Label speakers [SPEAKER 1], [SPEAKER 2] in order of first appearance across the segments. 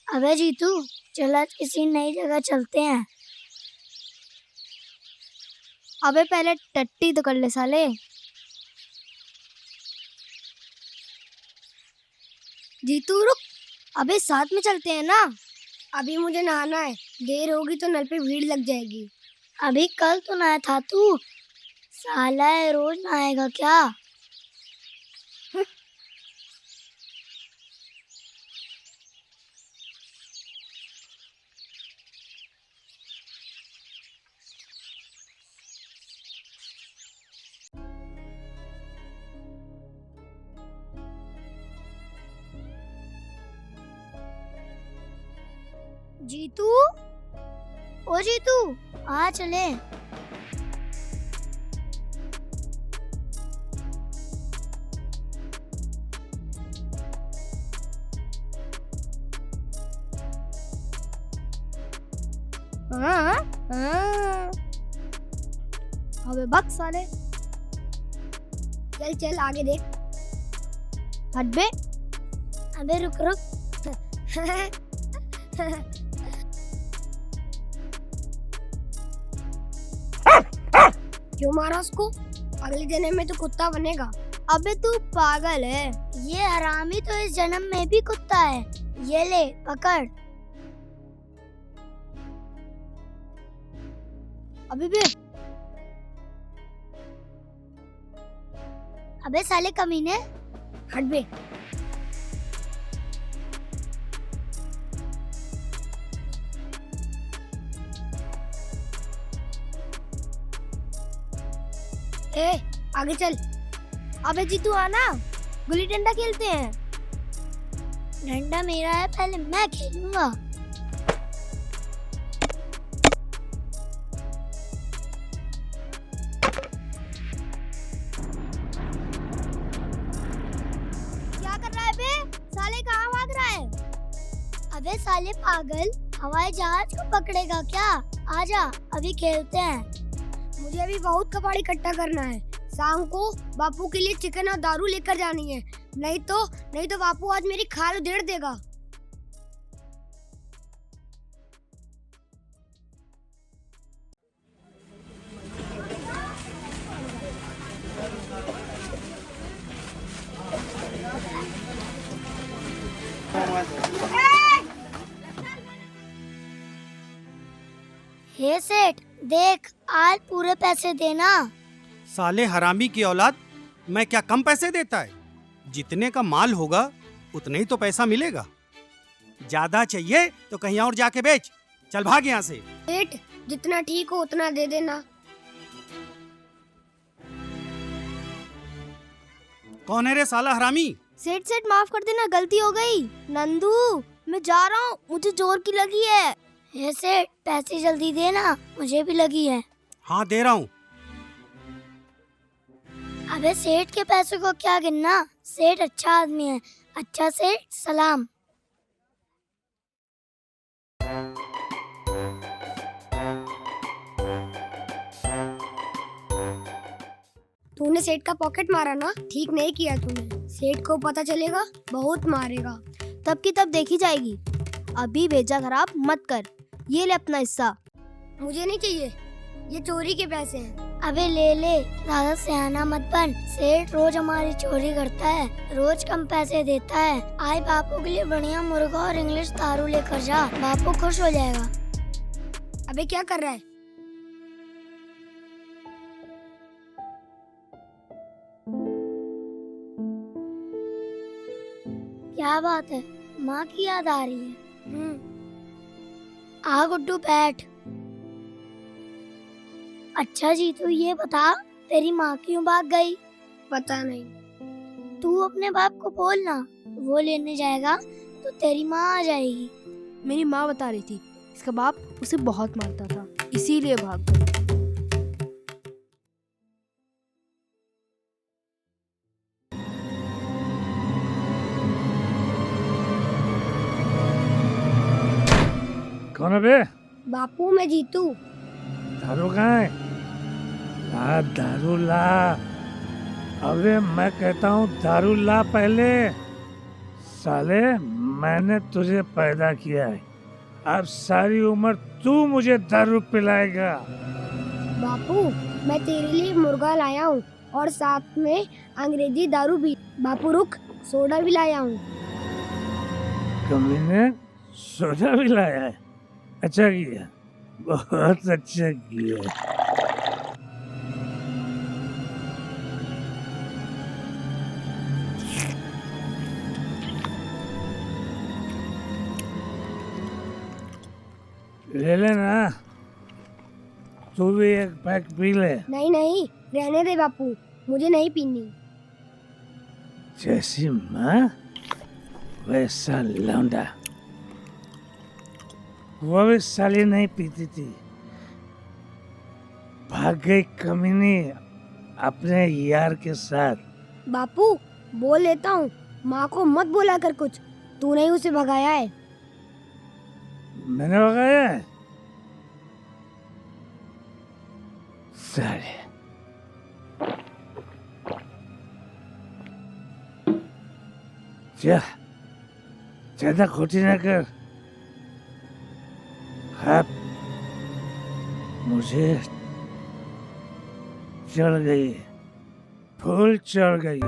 [SPEAKER 1] अबे जीतू, चल आज किसी नई जगह चलते हैं।
[SPEAKER 2] अबे पहले टट्टी तो कर ले साले। जीतू रुक, अबे साथ में चलते हैं ना। अभी मुझे नहाना है, देर होगी तो नल पे भीड़ लग जाएगी।
[SPEAKER 1] अभी कल तो नहाया था तू, साला है रोज नहाएगा क्या? जीतू, ओ जीतू, आ चले।
[SPEAKER 2] अबे बक साले, चल चल आगे देख। हट बे।
[SPEAKER 1] अबे रुक रुक।
[SPEAKER 2] क्यों मारा उसको? अगले जन्म में तो कुत्ता बनेगा। अबे तू पागल है।
[SPEAKER 1] ये हरामी तो इस जन्म में भी कुत्ता है। ये ले पकड़।
[SPEAKER 2] अबे बे,
[SPEAKER 1] अबे साले कमीने,
[SPEAKER 2] हट बे। ए, आगे चल। अबे जीतू आना, गुल्ली डंडा खेलते हैं।
[SPEAKER 1] डंडा मेरा है, पहले मैं खेलूंगा।
[SPEAKER 2] क्या कर रहा है बे? साले कहाँ भाग रहा है?
[SPEAKER 1] अबे साले पागल, हवाई जहाज को पकड़ेगा क्या? आजा अभी खेलते हैं।
[SPEAKER 2] मुझे अभी बहुत कबाड़ी इकट्ठा करना है। शाम को बापू के लिए चिकन और दारू लेकर जानी है। नहीं तो बापू आज मेरी खाल उधेड़ देगा।
[SPEAKER 1] हे सेठ, देख आज पूरे पैसे देना।
[SPEAKER 3] साले हरामी की औलाद, मैं क्या कम पैसे देता है? जितने का माल होगा उतने ही तो पैसा मिलेगा। ज्यादा चाहिए तो कहीं और जाके बेच। चल भाग यहाँ से।
[SPEAKER 2] सेठ, जितना ठीक हो उतना दे देना।
[SPEAKER 3] कौन है रे साला हरामी?
[SPEAKER 2] सेठ माफ कर देना, गलती हो गई। नंदू, मैं जा रहा हूँ, मुझे जोर की लगी है।
[SPEAKER 1] हे सेठ, पैसे जल्दी देना, मुझे भी लगी है।
[SPEAKER 3] हाँ दे रहा हूँ।
[SPEAKER 1] अबे सेठ के पैसे को क्या गिनना, सेठ अच्छा आदमी है। अच्छा सेठ, सलाम।
[SPEAKER 2] तूने सेठ का पॉकेट मारा ना, ठीक नहीं किया तूने। सेठ को पता चलेगा, बहुत मारेगा। तब की तब देखी जाएगी। अभी भेजा खराब मत कर। ये ले अपना हिस्सा। मुझे नहीं चाहिए, ये चोरी के पैसे हैं।
[SPEAKER 1] अबे ले ले, ज्यादा सियाना मत बन। सेठ रोज हमारी चोरी करता है, रोज कम पैसे देता है। आज बापू के लिए बढ़िया मुर्गा और इंग्लिश दारू लेकर जा, बापू खुश हो जाएगा।
[SPEAKER 2] अबे क्या कर रहा है?
[SPEAKER 1] क्या बात है, माँ की याद आ रही है? आ गुड्डू बैठ। अच्छा जी, तू ये बता, तेरी माँ क्यों भाग गई?
[SPEAKER 2] पता नहीं।
[SPEAKER 1] तू अपने बाप को बोलना, वो लेने जाएगा तो तेरी माँ आ जाएगी।
[SPEAKER 2] मेरी माँ बता रही थी, इसका बाप उसे बहुत मारता था, इसीलिए भाग गई।
[SPEAKER 4] कौन है बे?
[SPEAKER 2] बापू, मैं जीतू।
[SPEAKER 4] दारू कहाँ है? ला दारू ला। अबे मैं कहता हूँ दारू ला पहले। साले मैंने तुझे पैदा किया है, अब सारी उम्र तू मुझे दारू पिलाएगा।
[SPEAKER 2] बापू, मैं तेरे लिए मुर्गा लाया हूँ और साथ में अंग्रेजी दारू भी। बापू रुक, सोडा भी लाया हूँ।
[SPEAKER 4] कमीने सोडा भी लाया है? अच्छा किया, बहुत अच्छा किया। ले लेना, तू भी एक पैक पी ले।
[SPEAKER 2] नहीं नहीं, रहने दे बापू, मुझे नहीं पीनी।
[SPEAKER 4] जैसी माँ वैसा लौंडा। वो भी साली नहीं पीती थी, भाग गई कमीनी अपने यार के साथ।
[SPEAKER 2] बापू बोल लेता हूँ, माँ को मत बोला कर कुछ, तूने ही उसे भगाया है।
[SPEAKER 4] मैंने भगाया है? साले जा, ज्यादा खोटी ना कर। हाँ, मुझे चढ़ गई, फूल चढ़ गई।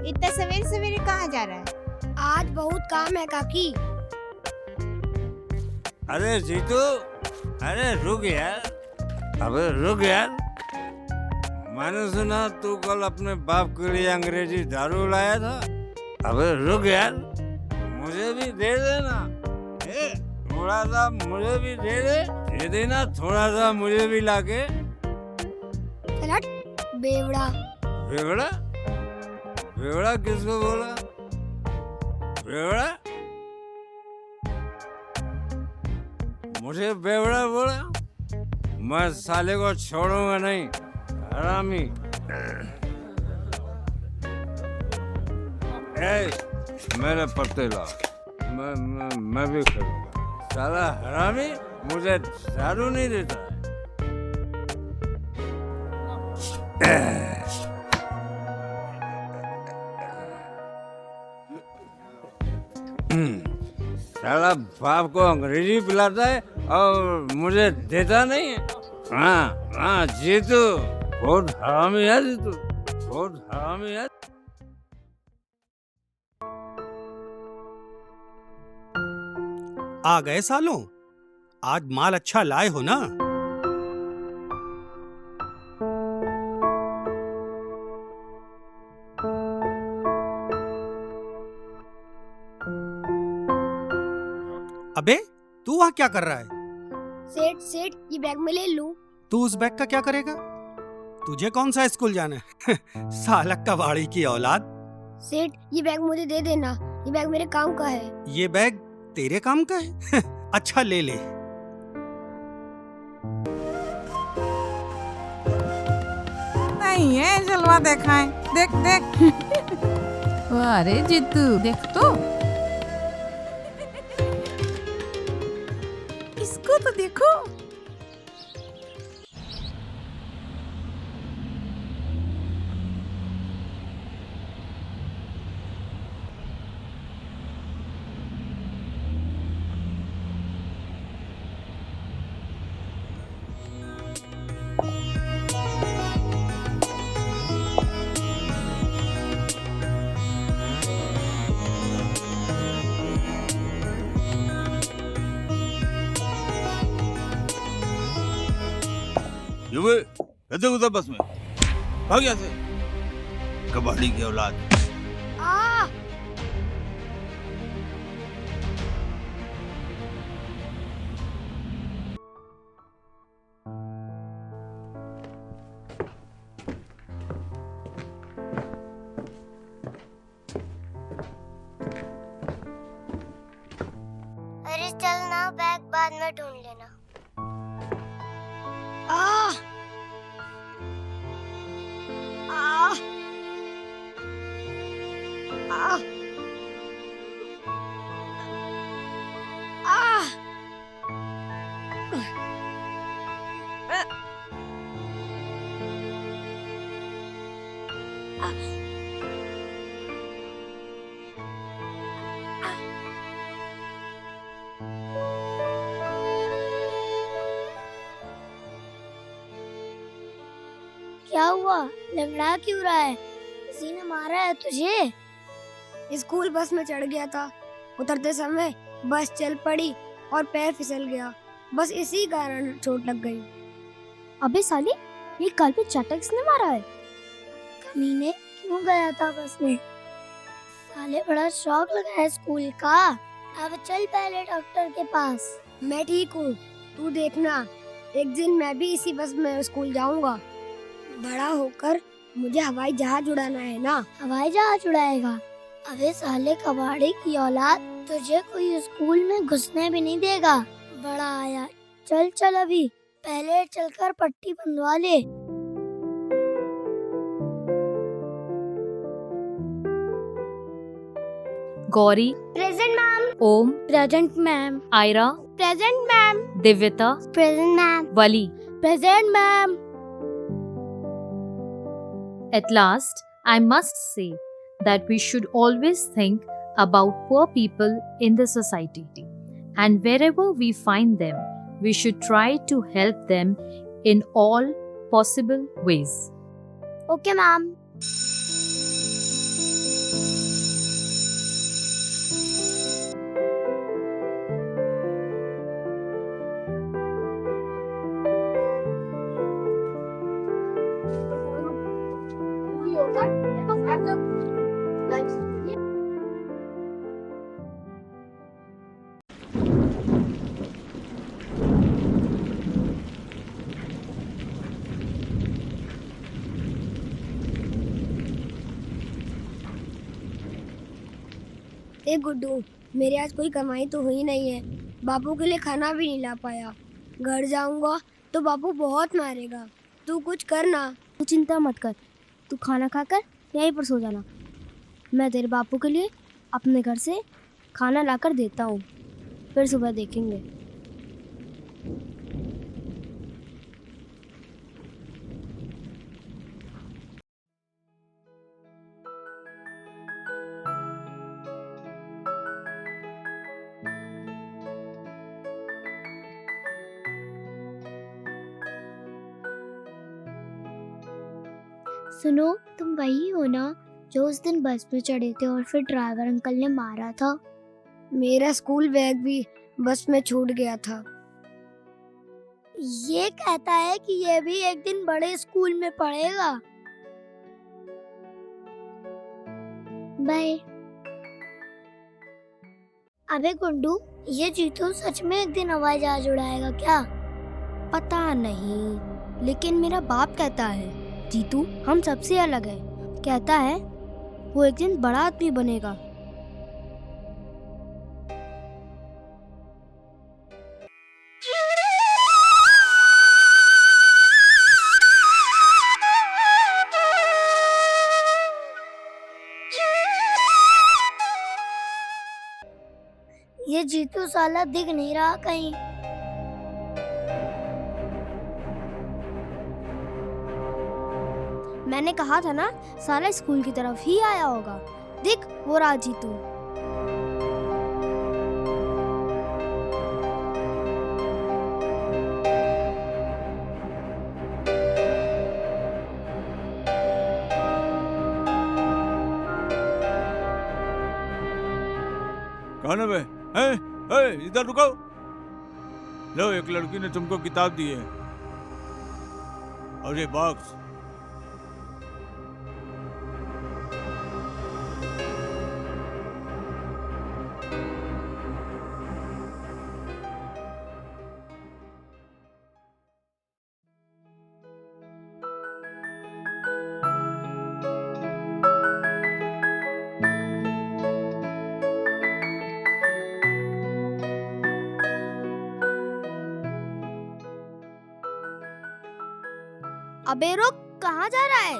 [SPEAKER 5] इतना सवेरे सवेरे कहाँ जा रहा है?
[SPEAKER 2] आज बहुत काम है काकी।
[SPEAKER 6] अरे जीतू, अरे रुक यार, अबे रुक यार। मैंने सुना तू कल अपने बाप के लिए अंग्रेजी दारू लाया था। अबे रुक यार, मुझे भी दे देना। थोड़ा सा मुझे भी दे देना, थोड़ा सा मुझे भी लाके।
[SPEAKER 2] चल हट, बेवड़ा।
[SPEAKER 6] बेवड़ा? बेवड़ा किसको बोला? बेवड़ा? मुझे बेवड़ा बोला? मैं साले को छोड़ूंगा नहीं, हरामी। मेरे पत्ते ला, मैं भी करूंगा। साला हरामी मुझे दारू नहीं देता है। साला बाप को अंग्रेजी पिलाता है और मुझे देता नहीं है। हाँ हाँ जीतू, बहुत हरामी है जीतू, बहुत हरामी है।
[SPEAKER 3] आ गए सालों, आज माल अच्छा लाए हो ना? अबे तू वहां क्या कर रहा है?
[SPEAKER 2] सेठ सेठ, ये बैग में ले लूं?
[SPEAKER 3] तू उस बैग का क्या करेगा? तुझे कौन सा स्कूल जाना है? सालक कबाड़ी की औलाद।
[SPEAKER 2] सेठ, ये बैग मुझे दे देना, ये बैग मेरे काम का है।
[SPEAKER 3] ये बैग तेरे काम का है? अच्छा ले ले।
[SPEAKER 5] नहीं है, जलवा दिखाएं। देख देख। अरे जीतू देख तो, इसको तो देखो।
[SPEAKER 6] युवे, कैसे घुसा बस में? भाग यहाँ से, कबाड़ी की औलाद।
[SPEAKER 2] आ!
[SPEAKER 1] बाद में ढूंढ लेना।
[SPEAKER 2] आ आ आ आ
[SPEAKER 1] क्या हुआ? लंगड़ा क्यों रहा है? किसी ने मारा है तुझे?
[SPEAKER 2] स्कूल बस में चढ़ गया था। उतरते समय बस चल पड़ी और पैर फिसल गया। बस इसी कारण चोट लग गई। अबे साली, ये गाल पे चाटा किसने मारा है?
[SPEAKER 1] कमीने, क्यों गया था बस में? साले बड़ा शौक लगा है स्कूल का। अब चल पहले डॉक्टर के पास।
[SPEAKER 2] मैं ठीक हूँ, तू देखना एक दिन मैं भी इसी बस में स्कूल जाऊंगा। बड़ा होकर मुझे हवाई जहाज उड़ाना है ना।
[SPEAKER 1] हवाई जहाज उड़ाएगा? अबे साले कबाड़ी की औलाद, तुझे कोई स्कूल में घुसने भी नहीं देगा। बड़ा आया, चल चल अभी पहले चलकर पट्टी बंधवा ले।
[SPEAKER 7] Gauri,
[SPEAKER 1] present ma'am.
[SPEAKER 7] Om,
[SPEAKER 1] present ma'am.
[SPEAKER 7] Aayra,
[SPEAKER 1] present ma'am.
[SPEAKER 7] Divyata,
[SPEAKER 1] present ma'am.
[SPEAKER 7] Wali.
[SPEAKER 1] Present ma'am.
[SPEAKER 7] At last, I must say that we should always think about poor people in the society. And wherever we find them, we should try to help them in all possible ways.
[SPEAKER 1] Okay ma'am.
[SPEAKER 2] ए गुड्डू, मेरे आज कोई कमाई तो हुई नहीं है। बापू के लिए खाना भी नहीं ला पाया। घर जाऊंगा तो बापू बहुत मारेगा। तू कुछ कर ना। तू चिंता मत कर, तू खाना खाकर यहीं पर सो जाना। मैं तेरे बापू के लिए अपने घर से खाना लाकर देता हूँ, फिर सुबह देखेंगे।
[SPEAKER 1] सुनो, तुम वही हो ना जो उस दिन बस में चढ़े थे और फिर ड्राइवर अंकल ने मारा था?
[SPEAKER 2] मेरा स्कूल बैग भी बस में छूट गया था।
[SPEAKER 1] ये कहता है कि ये भी एक दिन बड़े स्कूल में पढ़ेगा। बाय। अबे गुड्डू, ये जीतू सच में एक दिन हवाई जहाज उड़ाएगा क्या?
[SPEAKER 2] पता नहीं, लेकिन मेरा बाप कहता है जीतू हम सबसे अलग है। कहता है वो एक दिन बड़ा आदमी बनेगा।
[SPEAKER 1] ये जीतू साला दिख नहीं रहा कहीं।
[SPEAKER 2] मैंने कहा था ना, साला स्कूल की तरफ ही आया होगा। देख वो रहा जीतू।
[SPEAKER 6] कौन है बे? इधर रुको। लो, एक लड़की ने तुमको किताब दी है और ये बॉक्स।
[SPEAKER 2] अबे रुक, कहाँ जा रहा है?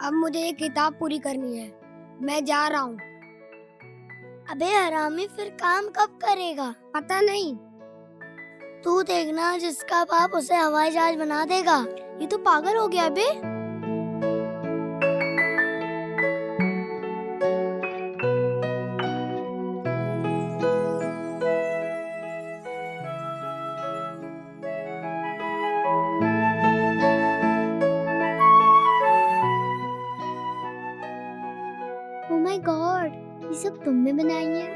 [SPEAKER 2] अब मुझे ये किताब पूरी करनी है, मैं जा रहा हूँ।
[SPEAKER 1] अबे हरामी, फिर काम कब करेगा?
[SPEAKER 2] पता नहीं।
[SPEAKER 1] तू देखना, जिसका बाप उसे हवाई जहाज बना देगा।
[SPEAKER 2] ये तो पागल हो गया बे।
[SPEAKER 1] Oh my God, ये सब तुमने बनाई है?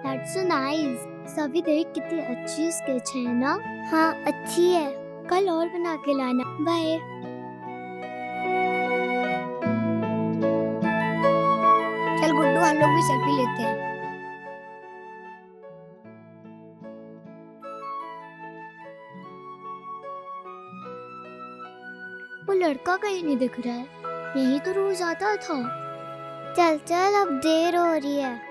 [SPEAKER 1] That's so nice. सभी देख, कितनी अच्छी स्केच है ना? हाँ, अच्छी है। कल और बना के लाना। बाय।
[SPEAKER 2] चल गुड्डू, हम लोग भी सेल्फी लेते हैं।
[SPEAKER 1] वो लड़का कहीं नहीं दिख रहा है। यही तो रोज आता था। चल चल, अब देर हो रही है।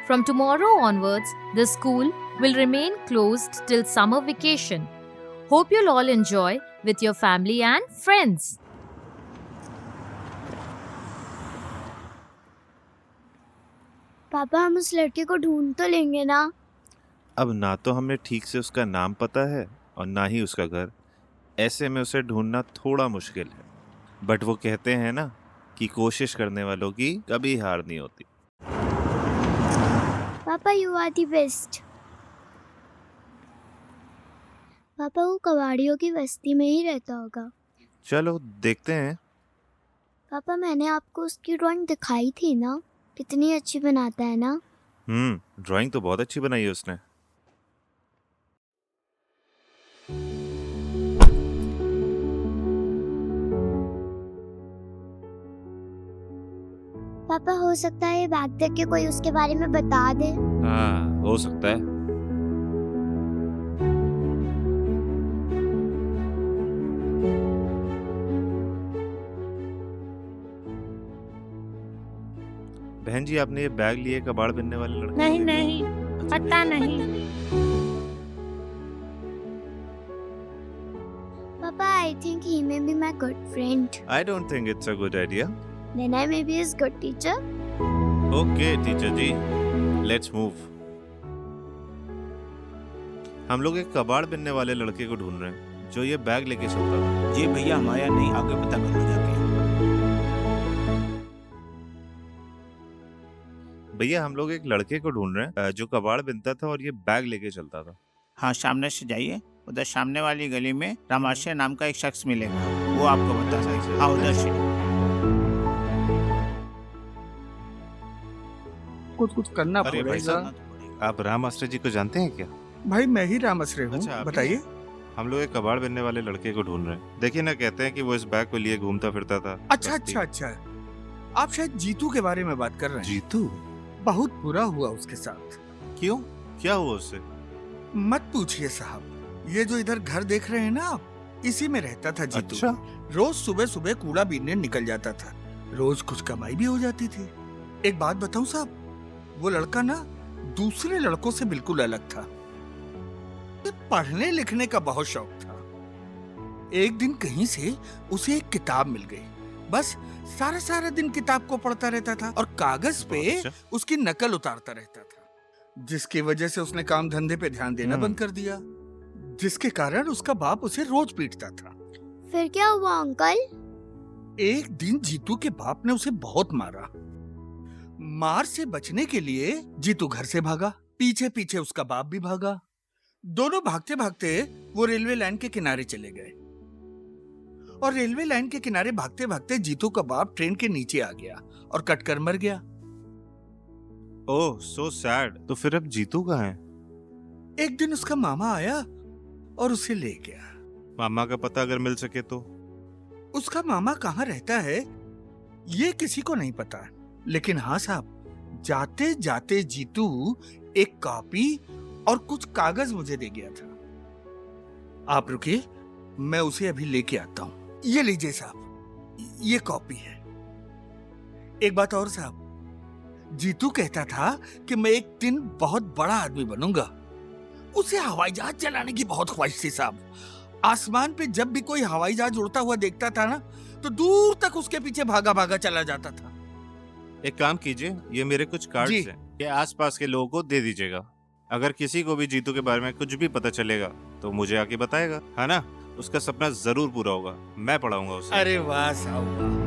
[SPEAKER 7] From tomorrow onwards, the school will remain closed till summer vacation. Hope you'll all enjoy with your family and friends.
[SPEAKER 1] पापा, हम उस लड़के को ढूंढ तो लेंगे ना?
[SPEAKER 8] अब ना तो हमें ठीक से उसका नाम पता है और ना ही उसका घर। ऐसे में उसे ढूंढना थोड़ा मुश्किल है। बट वो कहते हैं ना कि कोशिश करने वालों की कभी हार नहीं होती।
[SPEAKER 1] पापा, यू आर दी बेस्ट। पापा, वो कबाड़ियों की बस्ती में ही रहता होगा।
[SPEAKER 8] चलो देखते हैं।
[SPEAKER 1] पापा, मैंने आपको उसकी ड्राइंग दिखाई थी ना? कितनी अच्छी बनाता है ना?
[SPEAKER 8] ड्राइंग तो बहुत अच्छी बनाई है उसने।
[SPEAKER 1] पापा, हो सकता है ये बैग देख के कोई उसके बारे में बता दे।
[SPEAKER 8] हाँ, हो सकता है। बहन जी, आपने ये बैग लिए कबाड़ बनने वाले लड़के?
[SPEAKER 5] नहीं नहीं, पता नहीं।
[SPEAKER 1] पापा, I think he may be my good friend.
[SPEAKER 8] I don't think it's a good idea.
[SPEAKER 1] Then I may be his good teacher.
[SPEAKER 8] Okay, teacher ji, let's move. हम लोग एक कबाड़ बनने वाले लड़के को ढूंढ रहे हैं जो ये बैग लेके चलता था।
[SPEAKER 9] जी भैया, हमारा नहीं, आगे पता कर लो जाके।
[SPEAKER 8] भैया, हम लोग एक लड़के को ढूंढ रहे हैं जो कबाड़ बनता था और ये बैग लेके चलता था।
[SPEAKER 9] हाँ, सामने से जाइए, उधर सामने वाली गली में रामाशय नाम का एक शख्स मिलेगा, वो आपको बता सकता। हाँ, उधर से।
[SPEAKER 10] कुछ करना
[SPEAKER 8] अरे भाई
[SPEAKER 10] पड़ेगा।
[SPEAKER 8] साहब, आप राम आश्रय जी को जानते हैं क्या?
[SPEAKER 10] भाई, मैं ही राम आश्रय हूँ।
[SPEAKER 8] अच्छा, आप ही
[SPEAKER 10] बताइए।
[SPEAKER 8] हम लोग एक कबाड़ बनने वाले लड़के को ढूंढ रहे हैं। देखिए ना, कहते हैं कि वो इस बैग को लिए घूमता फिरता था।
[SPEAKER 10] अच्छा अच्छा अच्छा, आप शायद जीतू के बारे में बात कर रहे हैं।
[SPEAKER 8] जीतू?
[SPEAKER 10] बहुत बुरा हुआ उसके साथ।
[SPEAKER 8] क्यों? क्या हुआ उससे?
[SPEAKER 10] मत पूछिए साहब, ये जो इधर घर देख रहे हैं ना आप, इसी में रहता था जीतू।
[SPEAKER 8] अच्छा?
[SPEAKER 10] रोज सुबह सुबह कूड़ा बीनने निकल जाता था। रोज कुछ कमाई भी हो जाती थी। एक बात बताऊं साहब, वो लड़का ना दूसरे लड़कों से बिल्कुल अलग था। पढ़ने लिखने का बहुत शौक था। एक दिन कहीं से उसे एक किताब मिल गई। बस सारा सारा दिन किताब को पढ़ता रहता था और कागज पे उसकी नकल उतारता रहता था, जिसकी वजह से उसने काम धंधे पे ध्यान देना बंद कर दिया, जिसके कारण उसका बाप उसे रोज पीटता था।
[SPEAKER 1] फिर क्या हुआ अंकल?
[SPEAKER 10] एक दिन जीतू के बाप ने उसे बहुत मारा। मार से बचने के लिए जीतू घर से भागा, पीछे पीछे उसका बाप भी भागा। दोनों भागते भागते वो रेलवे लाइन के किनारे चले गए और रेलवे लाइन के किनारे भागते भागते जीतू का बाप ट्रेन के नीचे आ गया और कटकर मर गया।
[SPEAKER 8] ओह, सो सैड। तो फिर अब जीतू कहाँ है?
[SPEAKER 10] एक दिन उसका मामा आया और उसे ले गया।
[SPEAKER 8] मामा का पता अगर मिल सके तो?
[SPEAKER 10] उसका मामा कहाँ रहता है ये किसी को नहीं पता, लेकिन हाँ साहब, जाते जाते जीतू एक कॉपी और कुछ कागज मुझे दे गया था। आप रुकिए, मैं उसे अभी लेके आता हूँ। ये लीजिए साहब, ये कॉपी है। एक बात और साहब, जीतू कहता था कि मैं एक दिन बहुत बड़ा आदमी बनूंगा। उसे हवाई जहाज चलाने की बहुत ख्वाहिश थी साहब, आसमान पे जब भी कोई हवाई जहाज उड़ता हुआ देखता था ना, तो दूर तक उसके पीछे भागा भागा चला जाता था।
[SPEAKER 8] एक काम कीजिए, ये मेरे कुछ
[SPEAKER 10] जी।
[SPEAKER 8] कार्ड्स हैं, ये आसपास के लोगों को दे दीजिएगा। अगर किसी को भी जीतू के बारे में कुछ भी पता चलेगा तो मुझे आके बताएगा, है ना? उसका सपना जरूर पूरा होगा, मैं पढ़ाऊंगा उसे।
[SPEAKER 10] अरे वाह साहब।